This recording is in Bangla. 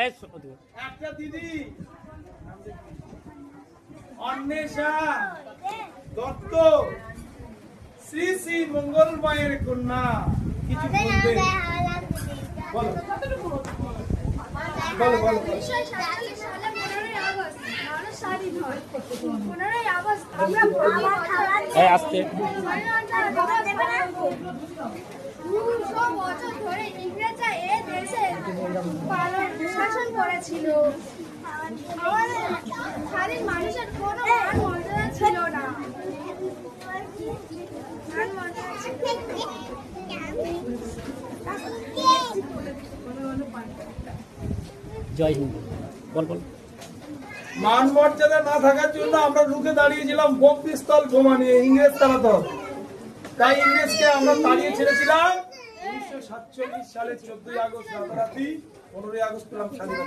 একটা দিদি অন্বেষা দত্ত শ্রী শ্রী মঙ্গল মায়ের কন্যা কিছু বলবে বলো বলো বলো 1947 সালে 15ই আগস্ট মানুষ স্বাধীন হয়। 15ই আগস্ট আমরা আসতে 200 বছর ধরে ইংরেজরা এই দেশে শাসন করেছিল। আমাদের স্বাধীন মানুষের কোনো মান মর্যাদা ছিল না। জয় হিন্দ বল বল। মান মর্যাদা না থাকার জন্য আমরা রুখে দাঁড়িয়েছিলাম বোম পিস্তল বোমা নিয়ে ইংরেজ তাড়াতো। তাই ইংরেজকে আমরা তাড়িয়ে ছেড়েছিলাম 1947 সালে 14ই আগস্ট রাতারাতি 15ই আগস্ট পেলাম স্বাধীনতা।